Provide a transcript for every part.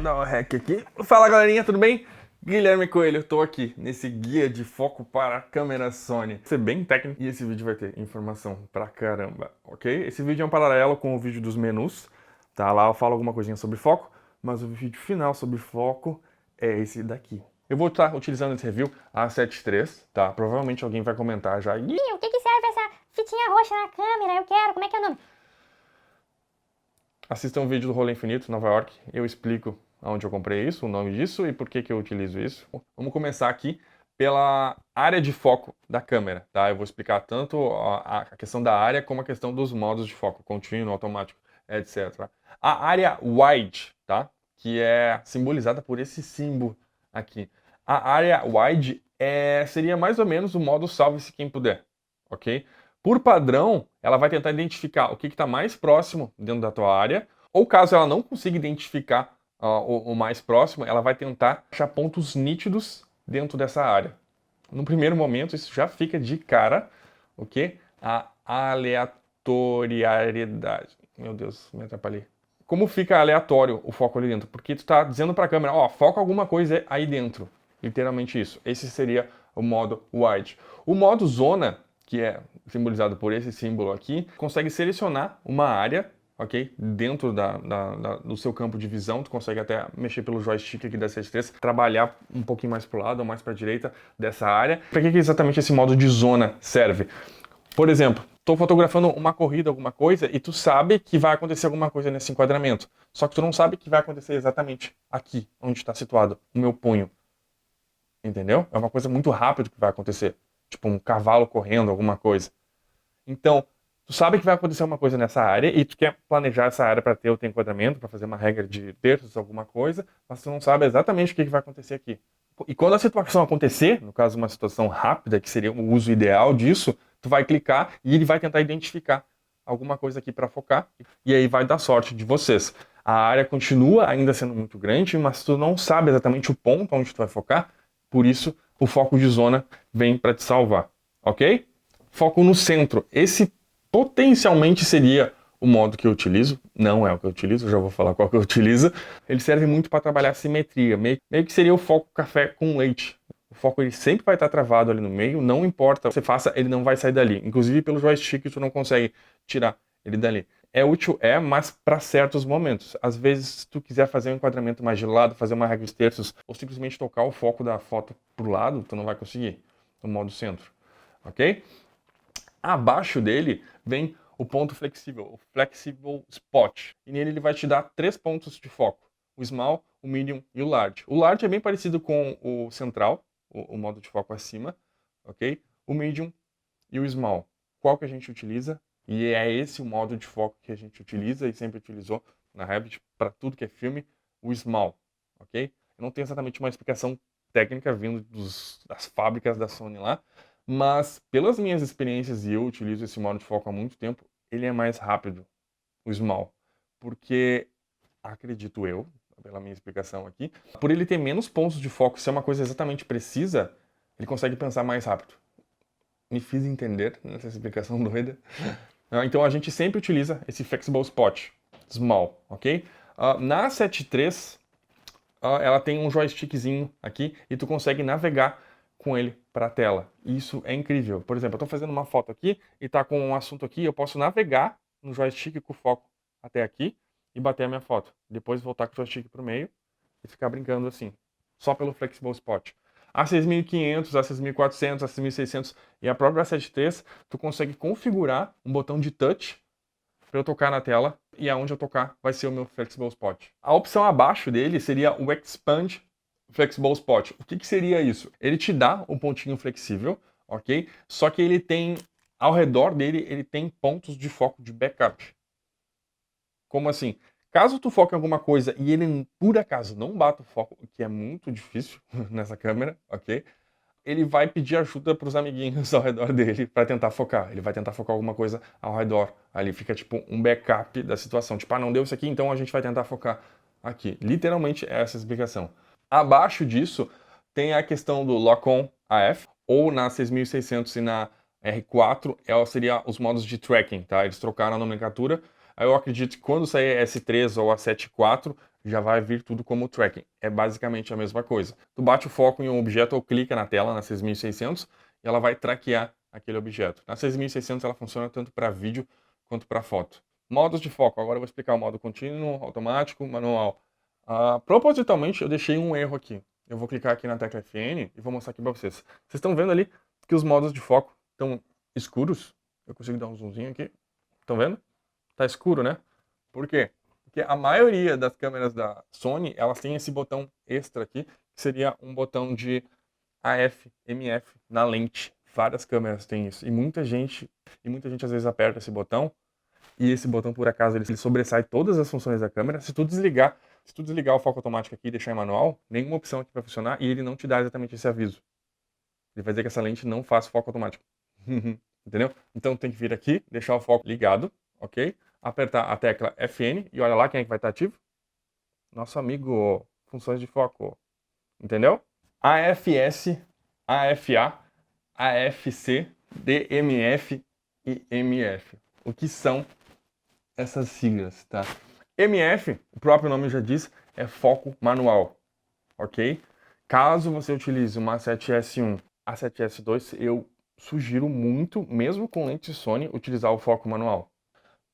dar o REC aqui. Fala galerinha, tudo bem? Guilherme Coelho, eu tô aqui nesse guia de foco para a câmera Sony. Vai ser bem técnico e esse vídeo vai ter informação pra caramba, ok? Esse vídeo é um paralelo com o vídeo dos menus, tá? Lá eu falo alguma coisinha sobre foco, mas o vídeo final sobre foco é esse daqui. Eu vou estar utilizando esse review A7 III, tá? Provavelmente alguém vai comentar já. Gui, o que serve essa fitinha roxa na câmera? Eu quero, como é que é o nome? Assista um vídeo do Rolê Infinito, Nova York. Eu explico onde eu comprei isso, o nome disso e por que eu utilizo isso. Vamos começar aqui pela área de foco da câmera, tá? Eu vou explicar tanto a questão da área como a questão dos modos de foco, contínuo, automático, etc. A área wide, tá? Que é simbolizada por esse símbolo aqui. A área wide seria mais ou menos o modo salve-se quem puder, ok? Por padrão, ela vai tentar identificar o que está mais próximo dentro da tua área, ou caso ela não consiga identificar o mais próximo, ela vai tentar achar pontos nítidos dentro dessa área. No primeiro momento, isso já fica de cara, ok? A aleatoriedade. Meu Deus, me atrapalhei. Como fica aleatório o foco ali dentro? Porque tu está dizendo para a câmera, ó, foca alguma coisa aí dentro. Literalmente isso. Esse seria o modo wide. O modo zona, que é simbolizado por esse símbolo aqui, consegue selecionar uma área, ok? Dentro do seu campo de visão, tu consegue até mexer pelo joystick aqui da C3, trabalhar um pouquinho mais para o lado ou mais para a direita dessa área. Para que exatamente esse modo de zona serve? Por exemplo, estou fotografando uma corrida, alguma coisa, e tu sabe que vai acontecer alguma coisa nesse enquadramento. Só que tu não sabe que vai acontecer exatamente aqui, onde está situado o meu punho. Entendeu? É uma coisa muito rápida que vai acontecer. Tipo um cavalo correndo, alguma coisa. Então, tu sabe que vai acontecer uma coisa nessa área e tu quer planejar essa área para ter o teu enquadramento, para fazer uma regra de terços, alguma coisa, mas tu não sabe exatamente o que vai acontecer aqui. E quando a situação acontecer, no caso uma situação rápida, que seria o uso ideal disso, tu vai clicar e ele vai tentar identificar alguma coisa aqui para focar, e aí vai dar sorte de vocês. A área continua ainda sendo muito grande, mas tu não sabe exatamente o ponto onde tu vai focar, por isso o foco de zona vem para te salvar, ok? Foco no centro. Esse potencialmente seria o modo que eu utilizo. Não é o que eu utilizo, já vou falar qual que eu utilizo. Ele serve muito para trabalhar a simetria. Meio que seria o foco café com leite. O foco ele sempre vai estar travado ali no meio, não importa o que você faça, ele não vai sair dali. Inclusive pelo joystick tu não consegue tirar ele dali. É útil, mas para certos momentos. Às vezes, se tu quiser fazer um enquadramento mais de lado, fazer uma regra de terços, ou simplesmente tocar o foco da foto pro lado, tu não vai conseguir, no modo centro, ok? Abaixo dele vem o ponto flexível, o Flexible Spot. E nele ele vai te dar 3 pontos de foco, o Small, o Medium e o Large. O Large é bem parecido com o Central, o modo de foco acima, ok? O Medium e o Small. Qual que a gente utiliza? E é esse o modo de foco que a gente utiliza e sempre utilizou na Revit para tudo que é filme, o Small, ok? Eu não tenho exatamente uma explicação técnica vindo das fábricas da Sony lá, mas pelas minhas experiências, e eu utilizo esse modo de foco há muito tempo, ele é mais rápido, o Small, porque, acredito eu, pela minha explicação aqui, por ele ter menos pontos de foco, se é uma coisa exatamente precisa, ele consegue pensar mais rápido. Me fiz entender nessa explicação doida. Então a gente sempre utiliza esse Flexible Spot, Small, ok? Na 7.3, ela tem um joystickzinho aqui e tu consegue navegar com ele para a tela. Isso é incrível. Por exemplo, eu estou fazendo uma foto aqui e está com um assunto aqui, eu posso navegar no joystick com o foco até aqui e bater a minha foto. Depois voltar com o joystick para o meio e ficar brincando assim, só pelo Flexible Spot. A 6500, a 6400, a 6600 e a própria 73, tu consegue configurar um botão de touch para eu tocar na tela e aonde eu tocar vai ser o meu Flexible Spot. A opção abaixo dele seria o Expand Flexible Spot. O que seria isso? Ele te dá um pontinho flexível, ok? Só que ele tem, ao redor dele, ele tem pontos de foco de backup. Como assim? Caso tu foque em alguma coisa e ele, por acaso, não bata o foco, o que é muito difícil nessa câmera, ok? Ele vai pedir ajuda para os amiguinhos ao redor dele para tentar focar. Ele vai tentar focar alguma coisa ao redor. Ali fica tipo um backup da situação. Tipo, não deu isso aqui, então a gente vai tentar focar aqui. Literalmente é essa a explicação. Abaixo disso tem a questão do Lock-on AF, ou na 6600 e na R4, seria os modos de tracking, tá? Eles trocaram a nomenclatura. Aí eu acredito que quando sair a S3 ou a 7.4, já vai vir tudo como tracking. É basicamente a mesma coisa. Tu bate o foco em um objeto ou clica na tela, na 6600, e ela vai traquear aquele objeto. Na 6600 ela funciona tanto para vídeo quanto para foto. Modos de foco. Agora eu vou explicar o modo contínuo, automático, manual. Propositalmente eu deixei um erro aqui. Eu vou clicar aqui na tecla FN e vou mostrar aqui para vocês. Vocês estão vendo ali que os modos de foco estão escuros? Eu consigo dar um zoomzinho aqui. Estão vendo? Tá escuro, né? Por quê? Porque a maioria das câmeras da Sony, elas têm esse botão extra aqui, que seria um botão de AF, MF na lente. Várias câmeras têm isso. E muita gente às vezes aperta esse botão, e esse botão, por acaso, ele sobressai todas as funções da câmera. Se tu desligar o foco automático aqui e deixar em manual, nenhuma opção aqui vai funcionar e ele não te dá exatamente esse aviso. Ele vai dizer que essa lente não faz foco automático. Entendeu? Então tem que vir aqui, deixar o foco ligado, ok? Apertar a tecla FN e olha lá quem é que vai estar ativo. Nosso amigo funções de foco. Entendeu? AFS, AFA, AFC, DMF e MF. O que são essas siglas, tá? MF, o próprio nome já diz, é foco manual, ok? Caso você utilize uma A7S1, A7S2, eu sugiro muito, mesmo com lente Sony, utilizar o foco manual.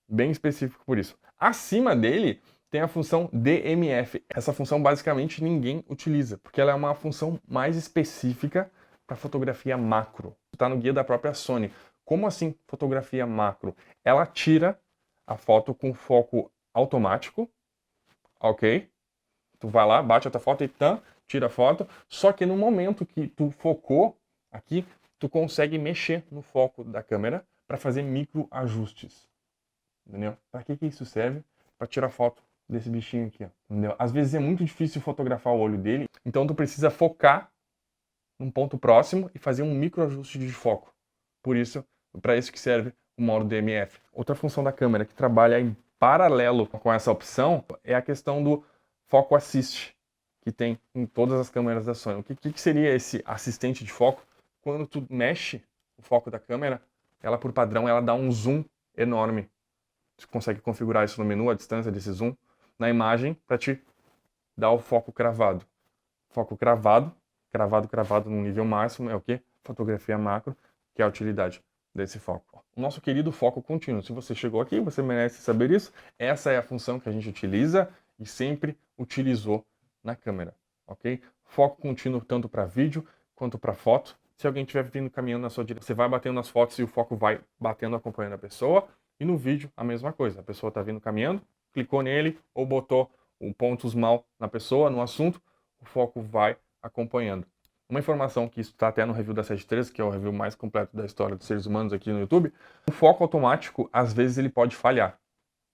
Bem específico por isso. Acima dele tem a função DMF. Essa função basicamente ninguém utiliza, porque ela é uma função mais específica para fotografia macro. Está no guia da própria Sony. Como assim fotografia macro? Ela tira a foto com foco automático, ok? Tu vai lá, bate a tua foto e tira a foto. Só que no momento que tu focou aqui, tu consegue mexer no foco da câmera para fazer micro ajustes. Entendeu? Para que isso serve? Para tirar foto desse bichinho aqui, ó. Entendeu? Às vezes é muito difícil fotografar o olho dele, então tu precisa focar num ponto próximo e fazer um micro ajuste de foco. Por isso, para isso que serve o modo DMF. Outra função da câmera que trabalha em paralelo com essa opção é a questão do foco assist, que tem em todas as câmeras da Sony. O que seria esse assistente de foco? Quando tu mexe o foco da câmera, ela por padrão ela dá um zoom enorme. Você consegue configurar isso no menu, a distância desse zoom, na imagem, para te dar o foco cravado. Foco cravado no nível máximo é o que? Fotografia macro, que é a utilidade desse foco. O nosso querido foco contínuo. Se você chegou aqui, você merece saber isso. Essa é a função que a gente utiliza e sempre utilizou na câmera, ok? Foco contínuo tanto para vídeo quanto para foto. Se alguém estiver vindo caminhando na sua direção, você vai batendo nas fotos e o foco vai batendo, acompanhando a pessoa. E no vídeo, a mesma coisa. A pessoa está vindo caminhando, clicou nele ou botou um pontos mal na pessoa, no assunto, o foco vai acompanhando. Uma informação que isso está até no review da 7.3, que é o review mais completo da história dos seres humanos aqui no YouTube, o foco automático, às vezes, ele pode falhar.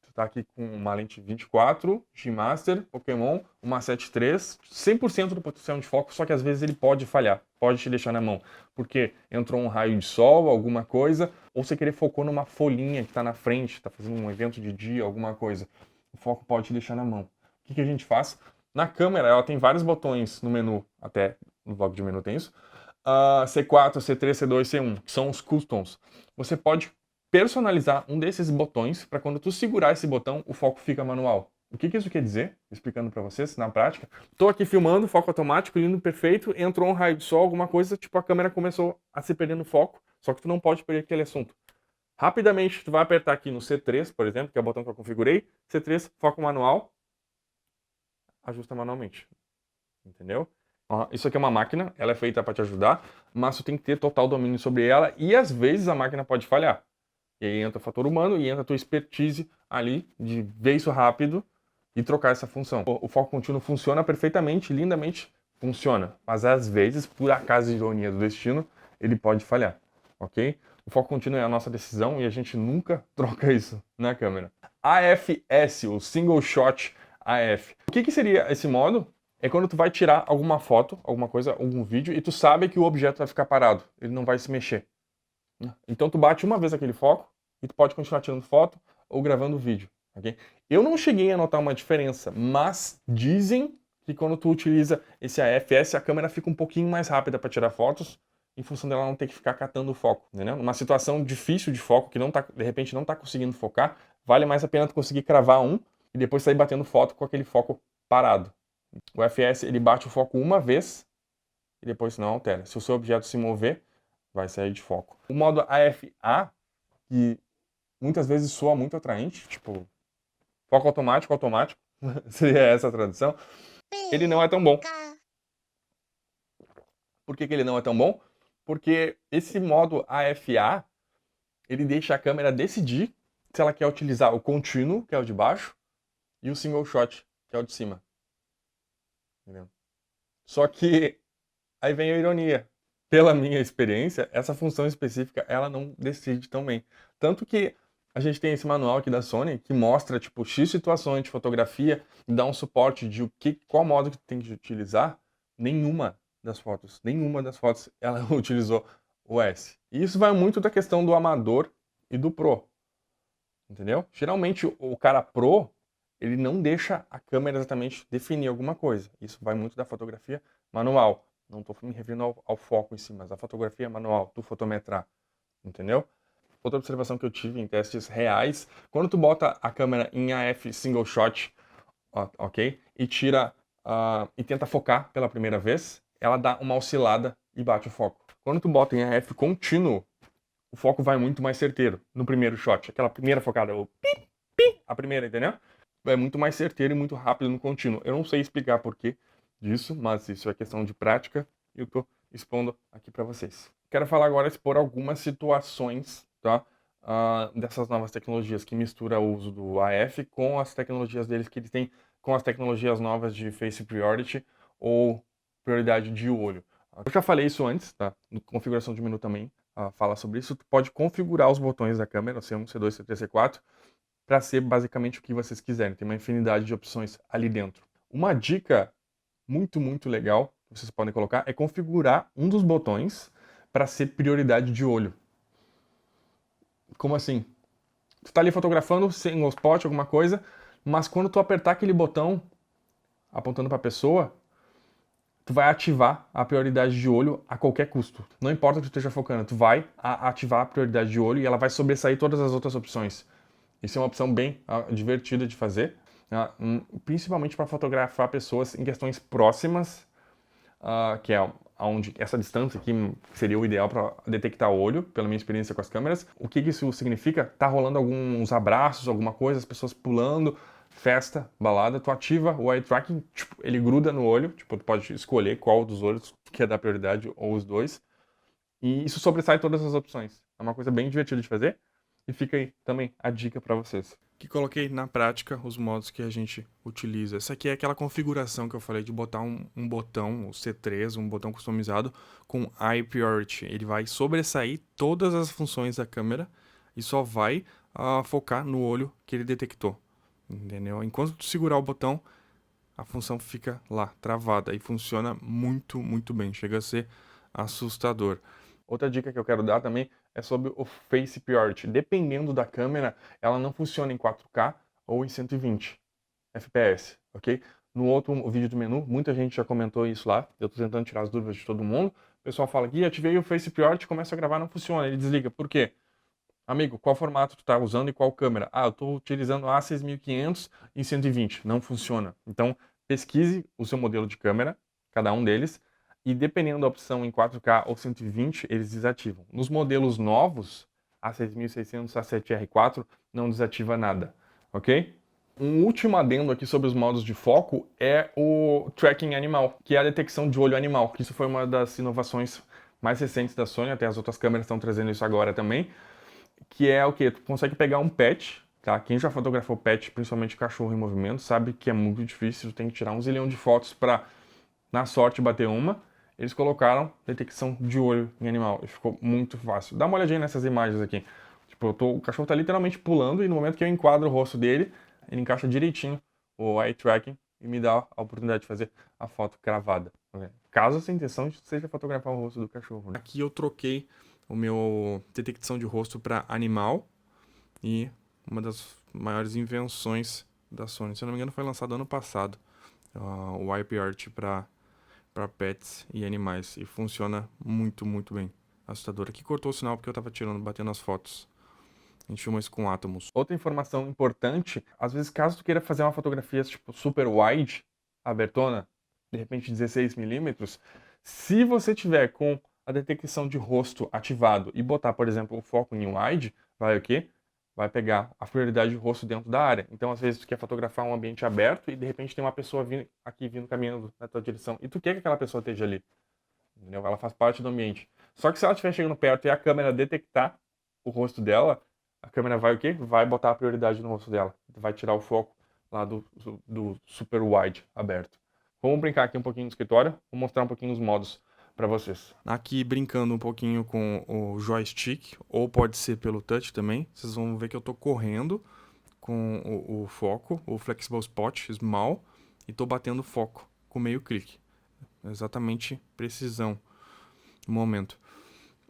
Você está aqui com uma lente 24, G-Master, Pokémon, uma 7.3, 100% do potencial de foco, só que às vezes ele pode falhar, pode te deixar na mão, porque entrou um raio de sol, alguma coisa, ou você querer focou numa folhinha que está na frente, está fazendo um evento de dia, alguma coisa. O foco pode te deixar na mão. O que a gente faz? Na câmera, ela tem vários botões no menu, até no bloco de menu tem isso. C4, C3, C2, C1, que são os customs. Você pode personalizar um desses botões para quando tu segurar esse botão, o foco fica manual. O que isso quer dizer? Explicando para vocês na prática. Tô aqui filmando, foco automático, lindo, perfeito, entrou um raio de sol, alguma coisa, tipo a câmera começou a se perder no foco, só que tu não pode perder aquele assunto. Rapidamente, tu vai apertar aqui no C3, por exemplo, que é o botão que eu configurei, C3, foco manual, ajusta manualmente. Entendeu? Isso aqui é uma máquina, ela é feita para te ajudar, mas tu tem que ter total domínio sobre ela e às vezes a máquina pode falhar. E aí entra o fator humano e entra a tua expertise ali de ver isso rápido e trocar essa função. O foco contínuo funciona perfeitamente, lindamente funciona, mas às vezes, por acaso de ironia do destino, ele pode falhar, ok? O foco contínuo é a nossa decisão e a gente nunca troca isso na câmera. AFS, o Single Shot AF. O que seria esse modo? É quando tu vai tirar alguma foto, alguma coisa, algum vídeo, e tu sabe que o objeto vai ficar parado, ele não vai se mexer. Então tu bate uma vez aquele foco e tu pode continuar tirando foto ou gravando vídeo, ok? Eu não cheguei a notar uma diferença, mas dizem que quando tu utiliza esse AFS, a câmera fica um pouquinho mais rápida para tirar fotos, em função dela não ter que ficar catando o foco, entendeu? Numa situação difícil de foco, que de repente não tá conseguindo focar, vale mais a pena tu conseguir cravar um e depois sair batendo foto com aquele foco parado. O FS, ele bate o foco uma vez e depois não altera. Se o seu objeto se mover, vai sair de foco. O modo AFA, que muitas vezes soa muito atraente, tipo, foco automático, seria essa a tradução, ele não é tão bom. Por que ele não é tão bom? Porque esse modo AFA, ele deixa a câmera decidir se ela quer utilizar o contínuo, que é o de baixo, e o single shot, que é o de cima. Entendeu? Só que aí vem a ironia. Pela minha experiência, essa função específica, ela não decide tão bem. Tanto que a gente tem esse manual aqui da Sony que mostra, tipo, X situações de fotografia e dá um suporte de qual modo que tem que utilizar. Nenhuma das fotos ela utilizou o S. E isso vai muito da questão do amador e do pro. Entendeu? Geralmente o cara pro, ele não deixa a câmera exatamente definir alguma coisa. Isso vai muito da fotografia manual. Não estou me referindo ao foco em si, mas a fotografia manual, tu fotometrar. Entendeu? Outra observação que eu tive em testes reais, quando tu bota a câmera em AF single shot, ok? E tira e tenta focar pela primeira vez, ela dá uma oscilada e bate o foco. Quando tu bota em AF contínuo, o foco vai muito mais certeiro no primeiro shot. Aquela primeira focada, o pi, pi, a primeira, entendeu? É muito mais certeiro e muito rápido no contínuo. Eu não sei explicar porquê disso, mas isso é questão de prática e eu tô expondo aqui para vocês. Quero falar agora, expor algumas situações, tá? Dessas novas tecnologias que mistura o uso do AF com as tecnologias deles que eles têm, com as tecnologias novas de Face Priority ou prioridade de olho. Eu já falei isso antes, tá? Na configuração de menu também fala sobre isso. Tu pode configurar os botões da câmera, C1, C2, C3, C4, para ser basicamente o que vocês quiserem. Tem uma infinidade de opções ali dentro. Uma dica muito legal que vocês podem colocar é configurar um dos botões para ser prioridade de olho. Como assim? Tu tá ali fotografando sem um spot, alguma coisa, mas quando tu apertar aquele botão apontando para a pessoa, tu vai ativar a prioridade de olho a qualquer custo. Não importa o que tu esteja focando, tu vai ativar a prioridade de olho e ela vai sobressair todas as outras opções. Isso é uma opção bem divertida de fazer, principalmente para fotografar pessoas em questões próximas, que é onde essa distância aqui seria o ideal para detectar o olho, pela minha experiência com as câmeras. O que isso significa? Tá rolando alguns abraços, alguma coisa, as pessoas pulando, festa, balada, tu ativa o eye tracking, tipo, ele gruda no olho, tipo, tu pode escolher qual dos olhos quer dar prioridade ou os dois, e isso sobressai todas as opções. É uma coisa bem divertida de fazer, e fica aí também a dica para vocês. Que coloquei na prática os modos que a gente utiliza. Essa aqui é aquela configuração que eu falei de botar um botão, o C3, um botão customizado com Eye Priority. Ele vai sobressair todas as funções da câmera e só vai focar no olho que ele detectou. Entendeu? Enquanto tu segurar o botão, a função fica lá, travada, e funciona muito bem. Chega a ser assustador. Outra dica que eu quero dar também é sobre o Face Priority. Dependendo da câmera, ela não funciona em 4K ou em 120 FPS, ok? No outro vídeo do menu, muita gente já comentou isso lá. Eu estou tentando tirar as dúvidas de todo mundo. O pessoal fala que ativei o Face Priority, começa a gravar, não funciona. Ele desliga. Por quê? Amigo, qual formato tu está usando e qual câmera? Eu estou utilizando a A6500 em 120. Não funciona. Então, pesquise o seu modelo de câmera, cada um deles, e dependendo da opção em 4K ou 120, eles desativam. Nos modelos novos, A6600, A7R4, não desativa nada, ok? Um último adendo aqui sobre os modos de foco é o tracking animal, que é a detecção de olho animal. Isso foi uma das inovações mais recentes da Sony, até as outras câmeras estão trazendo isso agora também, que é o que? Tu consegue pegar um pet, tá? Quem já fotografou pet, principalmente cachorro em movimento, sabe que é muito difícil, tu tem que tirar um zilhão de fotos para, na sorte, bater uma. Eles colocaram detecção de olho em animal e ficou muito fácil. Dá uma olhadinha nessas imagens aqui. Tipo, o cachorro tá literalmente pulando e no momento que eu enquadro o rosto dele, ele encaixa direitinho o eye tracking e me dá a oportunidade de fazer a foto cravada. Caso essa intenção seja fotografar o rosto do cachorro, né? Aqui eu troquei o meu detecção de rosto para animal e uma das maiores invenções da Sony. Se eu não me engano, foi lançado ano passado, o Eye Priority para pets e animais, e funciona muito bem. Assustador. Aqui cortou o sinal porque eu estava batendo as fotos. A gente filma isso com Atomos. Outra informação importante, às vezes caso tu queira fazer uma fotografia tipo super wide, abertona, de repente 16mm, se você tiver com a detecção de rosto ativado e botar, por exemplo, o foco em wide, vai o quê? Vai pegar a prioridade de rosto dentro da área. Então, às vezes, tu quer fotografar um ambiente aberto e, de repente, tem uma pessoa vindo caminhando na tua direção. E tu quer que aquela pessoa esteja ali. Entendeu? Ela faz parte do ambiente. Só que se ela estiver chegando perto e a câmera detectar o rosto dela, a câmera vai o quê? Vai botar a prioridade no rosto dela. Vai tirar o foco lá do super wide aberto. Vamos brincar aqui um pouquinho no escritório. Vou mostrar um pouquinho os modos para vocês. Aqui brincando um pouquinho com o joystick, ou pode ser pelo touch também. Vocês vão ver que eu estou correndo com o foco, o Flexible Spot Small, e estou batendo foco com meio clique. Exatamente precisão no momento.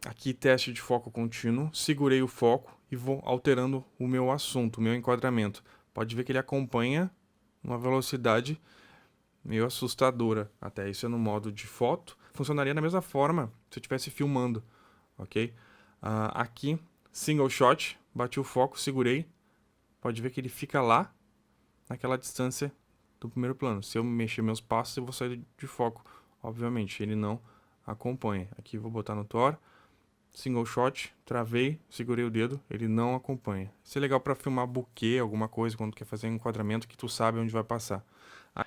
Aqui teste de foco contínuo, segurei o foco e vou alterando o meu assunto, o meu enquadramento. Pode ver que ele acompanha uma velocidade meio assustadora. Até isso é no modo de foto. Funcionaria da mesma forma se eu estivesse filmando, ok? Aqui, single shot, bati o foco, segurei. Pode ver que ele fica lá, naquela distância do primeiro plano. Se eu mexer meus passos, eu vou sair de foco. Obviamente, ele não acompanha. Aqui vou botar no Thor. Single shot, travei, segurei o dedo, ele não acompanha. Isso é legal para filmar buquê, alguma coisa, quando tu quer fazer um enquadramento que tu sabe onde vai passar.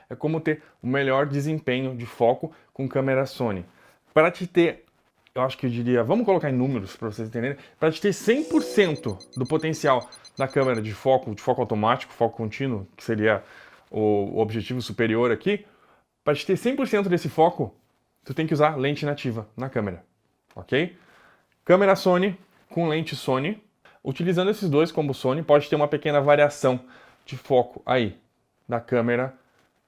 É como ter o melhor desempenho de foco com câmera Sony. Para te ter, eu acho que eu diria, vamos colocar em números para vocês entenderem, para te ter 100% do potencial da câmera de foco automático, foco contínuo, que seria o objetivo superior aqui, para te ter 100% desse foco, tu tem que usar lente nativa na câmera, ok? Câmera Sony com lente Sony. Utilizando esses dois como Sony, pode ter uma pequena variação de foco aí, da câmera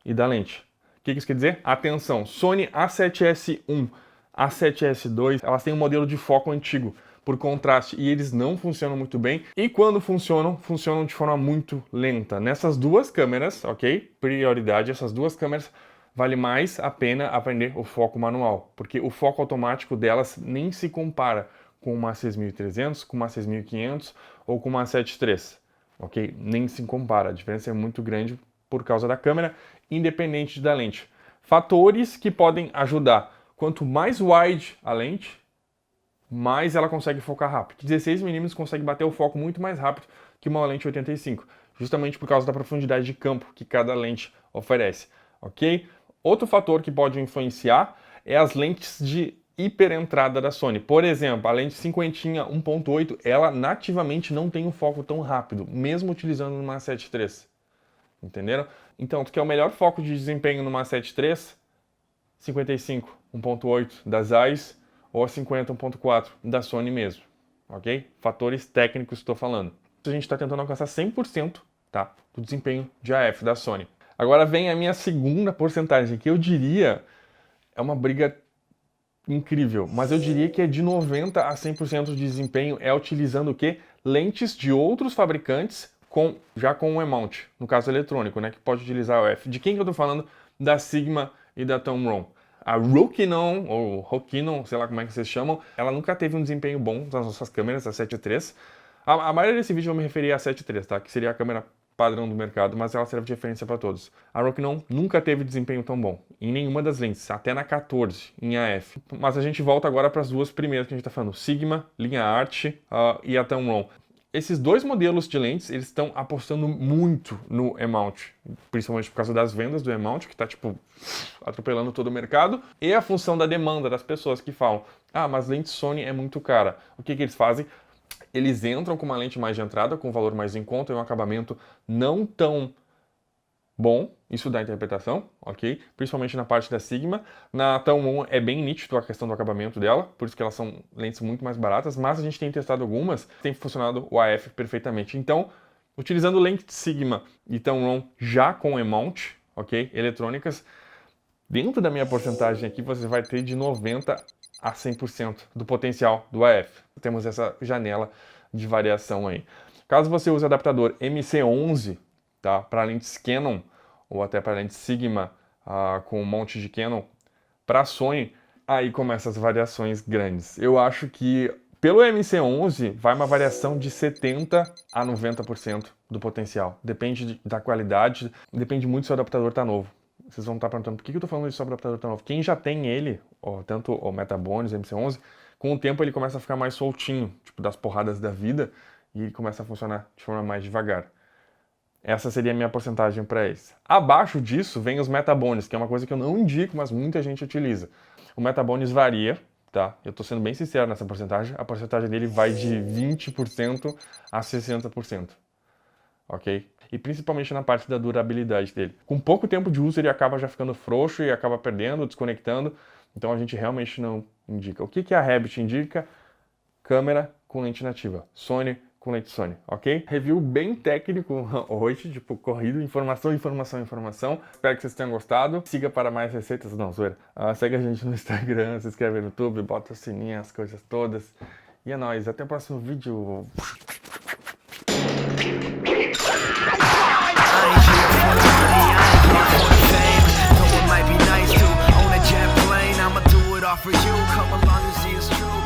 e da lente. O que isso quer dizer? Atenção, Sony A7S1, A7S2, elas têm um modelo de foco antigo, por contraste, e eles não funcionam muito bem. E quando funcionam, funcionam de forma muito lenta. Nessas duas câmeras, ok? Prioridade, essas duas câmeras vale mais a pena aprender o foco manual, porque o foco automático delas nem se compara com uma 6300, com uma 6500 ou com uma 7.3, ok? Nem se compara, a diferença é muito grande por causa da câmera, independente da lente. Fatores que podem ajudar: quanto mais wide a lente, mais ela consegue focar rápido. 16mm consegue bater o foco muito mais rápido que uma lente 85, justamente por causa da profundidade de campo que cada lente oferece, ok? Outro fator que pode influenciar é as lentes de hiperentrada da Sony. Por exemplo, a lente 50 1.8, ela nativamente não tem um foco tão rápido, mesmo utilizando uma 7.3. Entenderam? Então, tu quer o melhor foco de desempenho numa 7.3? 55 1.8 da Zeiss ou a 50 1.4 da Sony mesmo, ok? Fatores técnicos que estou falando. A gente está tentando alcançar 100%, tá, do desempenho de AF da Sony. Agora vem a minha segunda porcentagem, que eu diria é uma briga incrível, mas eu diria que é de 90% a 100% de desempenho é utilizando o quê? Lentes de outros fabricantes já com um E-mount, no caso eletrônico, né, que pode utilizar o F. De quem que eu estou falando? Da Sigma e da Tamron. A Rokinon, ou Rokinon, sei lá como é que vocês chamam, ela nunca teve um desempenho bom nas nossas câmeras, a 7.3. A maioria desse vídeo eu me referi a 7.3, tá? Que seria a câmera padrão do mercado, mas ela serve de referência para todos. A Rokinon nunca teve desempenho tão bom, em nenhuma das lentes, até na 14, em AF. Mas a gente volta agora para as duas primeiras que a gente está falando, Sigma, linha Art e a Tamron. Esses dois modelos de lentes, eles estão apostando muito no E-mount, principalmente por causa das vendas do E-mount, que está, tipo, atropelando todo o mercado, e a função da demanda das pessoas que falam, mas lente Sony é muito cara. O que eles fazem? Eles entram com uma lente mais de entrada, com um valor mais em conta e um acabamento não tão bom, isso dá interpretação, ok? Principalmente na parte da Sigma. Na Tamron é bem nítido a questão do acabamento dela, por isso que elas são lentes muito mais baratas, mas a gente tem testado algumas, tem funcionado o AF perfeitamente. Então, utilizando lente Sigma e Tamron já com E-mount, ok? Eletrônicas, dentro da minha porcentagem aqui você vai ter de 90% a 100% do potencial do AF. Temos essa janela de variação aí. Caso você use adaptador MC11, tá, para lentes Canon ou até para lentes Sigma com um monte de Canon, para Sony, aí começam as variações grandes. Eu acho que pelo MC11 vai uma variação de 70% a 90% do potencial. Depende da qualidade, depende muito se o adaptador está novo. vocês vão estar perguntando por que eu tô falando isso sobre o adaptador tão novo. Quem já tem ele, ó, tanto o Metabones, o MC11, com o tempo ele começa a ficar mais soltinho, tipo das porradas da vida, e ele começa a funcionar de forma mais devagar. Essa seria a minha porcentagem para esse. Abaixo disso vem os Metabones, que é uma coisa que eu não indico, mas muita gente utiliza. O Metabones varia, tá? Eu tô sendo bem sincero nessa porcentagem. A porcentagem dele vai de 20% a 60%, ok? E principalmente na parte da durabilidade dele. Com pouco tempo de uso ele acaba já ficando frouxo e acaba perdendo, desconectando. Então a gente realmente não indica. O que a Rabbit indica? Câmera com lente nativa. Sony com lente Sony, ok? Review bem técnico hoje, tipo, corrido, informação. Espero que vocês tenham gostado. Siga para mais receitas, não, zoeira. Segue a gente no Instagram, se inscreve no YouTube, bota o sininho, as coisas todas. E é nóis, até o próximo vídeo. For you, come along and see it's true.